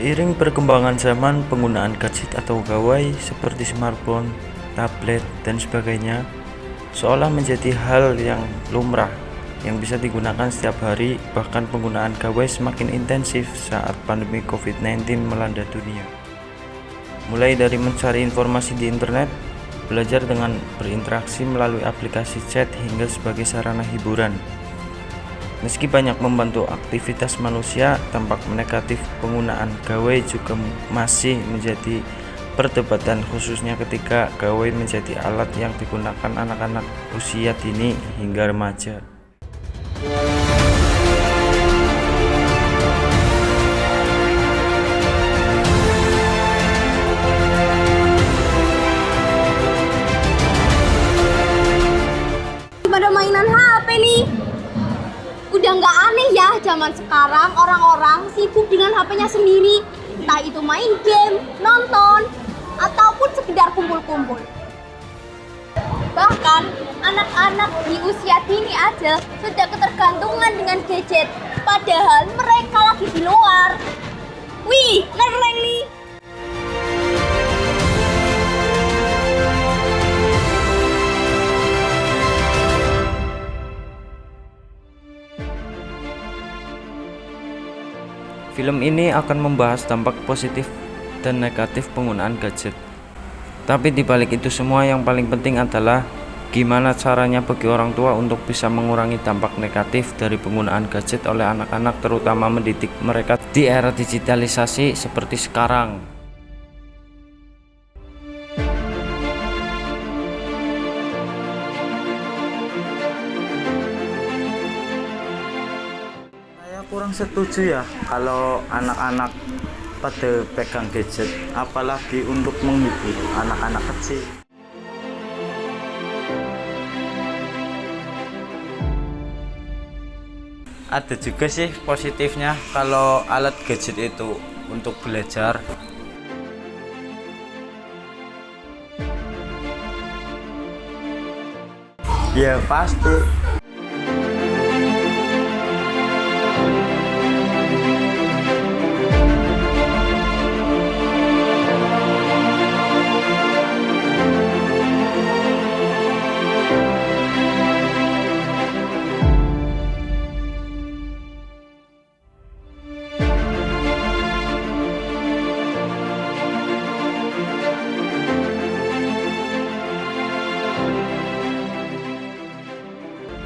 Seiring perkembangan zaman, penggunaan gadget atau gawai seperti smartphone, tablet, dan sebagainya seolah menjadi hal yang lumrah yang bisa digunakan setiap hari. Bahkan penggunaan gawai semakin intensif saat pandemi COVID-19 melanda dunia. Mulai dari mencari informasi di internet, belajar dengan berinteraksi melalui aplikasi chat, hingga sebagai sarana hiburan. Meski banyak membantu aktivitas manusia, dampak negatif penggunaan gawai juga masih menjadi perdebatan, khususnya ketika gawai menjadi alat yang digunakan anak-anak usia dini hingga remaja. Pada mainan HP nih. Udah nggak aneh ya, zaman sekarang orang-orang sibuk dengan HP-nya sendiri, entah itu main game, nonton, ataupun sekedar kumpul-kumpul. Bahkan anak-anak di usia dini aja sudah ketergantungan dengan gadget, padahal mereka lagi di luar. Wih, keren nih. Film ini akan membahas dampak positif dan negatif penggunaan gadget. Tapi di balik itu semua, yang paling penting adalah gimana caranya bagi orang tua untuk bisa mengurangi dampak negatif dari penggunaan gadget oleh anak-anak, terutama mendidik mereka di era digitalisasi seperti sekarang. Kurang setuju ya kalau anak-anak pada pegang gadget, apalagi untuk menghibur anak-anak kecil. Ada juga sih positifnya kalau alat gadget itu untuk belajar. Ya pasti.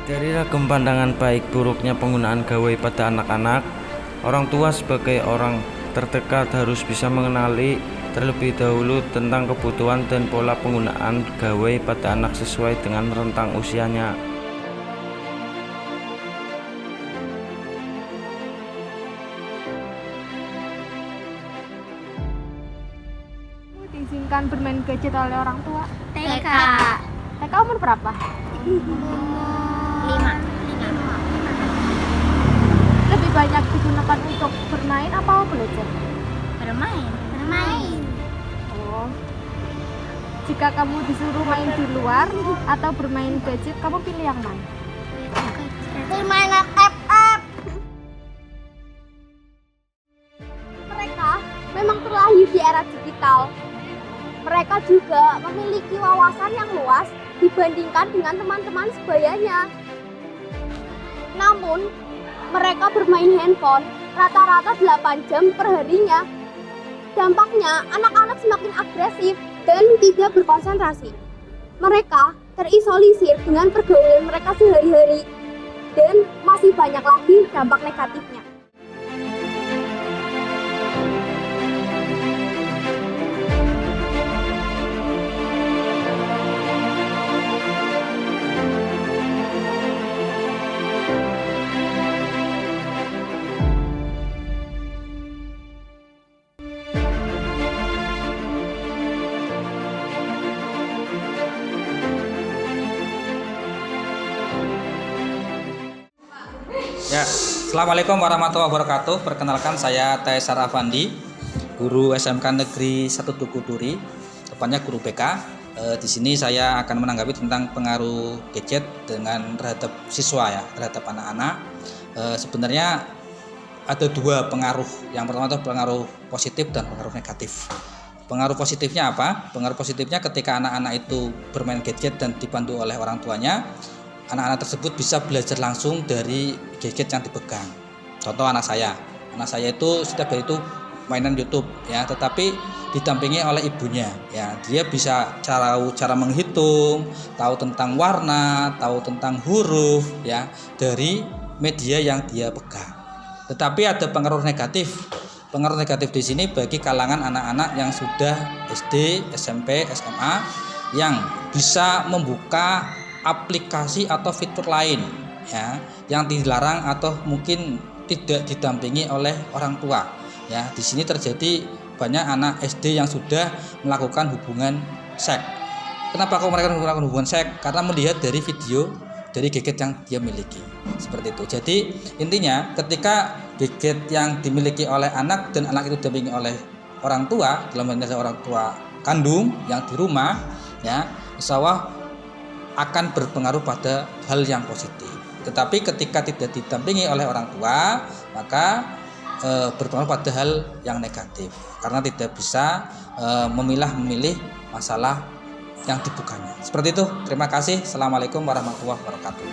Dari ragam pandangan baik buruknya penggunaan gawai pada anak-anak, orang tua sebagai orang terdekat harus bisa mengenali terlebih dahulu tentang kebutuhan dan pola penggunaan gawai pada anak sesuai dengan rentang usianya. Diizinkan bermain gadget oleh orang tua. TK. TK umur berapa? 5. Lebih banyak digunakan untuk bermain apa belajar? Bermain. Oh. Jika kamu disuruh main di luar atau bermain gadget, kamu pilih yang mana? Permainan FF. Mereka memang terlahir di era digital. Mereka juga memiliki wawasan yang luas dibandingkan dengan teman-teman sebayanya. Namun, mereka bermain handphone rata-rata 8 jam per harinya. Dampaknya, anak-anak semakin agresif dan tidak berkonsentrasi. Mereka terisolisir dengan pergaulan mereka sehari-hari, dan masih banyak lagi dampak negatifnya. Ya, Assalamualaikum warahmatullahi wabarakatuh. Perkenalkan, saya Taisar Afandi, guru SMK Negeri 1 Tugu Duri, tepatnya guru BK. Di sini saya akan menanggapi tentang pengaruh gadget terhadap siswa ya, terhadap anak-anak. Sebenarnya ada dua pengaruh. Yang pertama itu pengaruh positif dan pengaruh negatif. Pengaruh positifnya apa? Pengaruh positifnya ketika anak-anak itu bermain gadget dan dipandu oleh orang tuanya, anak-anak tersebut bisa belajar langsung dari gadget yang dipegang. Contoh anak saya itu setiap hari itu mainan YouTube ya, tetapi didampingi oleh ibunya ya. Dia bisa cara menghitung, tahu tentang warna, tahu tentang huruf ya dari media yang dia pegang. Tetapi ada pengaruh negatif. Pengaruh negatif di sini bagi kalangan anak-anak yang sudah SD, SMP, SMA yang bisa membuka aplikasi atau fitur lain ya yang dilarang atau mungkin tidak didampingi oleh orang tua ya. Di sini terjadi banyak anak SD yang sudah melakukan hubungan seks. Kenapa kok mereka melakukan hubungan seks? Karena melihat dari video dari gadget yang dia miliki, seperti itu. Jadi intinya ketika gadget yang dimiliki oleh anak dan anak itu didampingi oleh orang tua, dalam hal ini orang tua kandung yang di rumah ya, insya Allah akan berpengaruh pada hal yang positif. Tetapi ketika tidak didampingi oleh orang tua, maka berpengaruh pada hal yang negatif karena tidak bisa memilih masalah yang dibukanya. Seperti itu. Terima kasih. Assalamualaikum warahmatullahi wabarakatuh.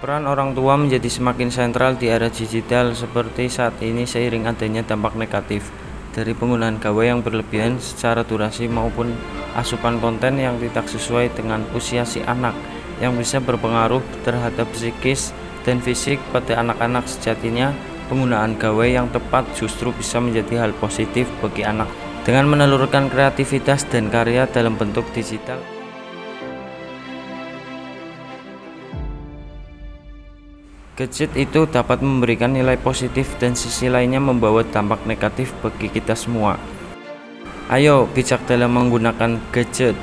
Peran orang tua menjadi semakin sentral di era digital seperti saat ini seiring adanya dampak negatif dari penggunaan gawai yang berlebihan secara durasi maupun asupan konten yang tidak sesuai dengan usia si anak yang bisa berpengaruh terhadap psikis dan fisik pada anak-anak. Sejatinya penggunaan gawai yang tepat justru bisa menjadi hal positif bagi anak dengan menelurkan kreativitas dan karya dalam bentuk digital. Gadget itu dapat memberikan nilai positif dan sisi lainnya membawa dampak negatif bagi kita semua. Ayo bijak dalam menggunakan gadget.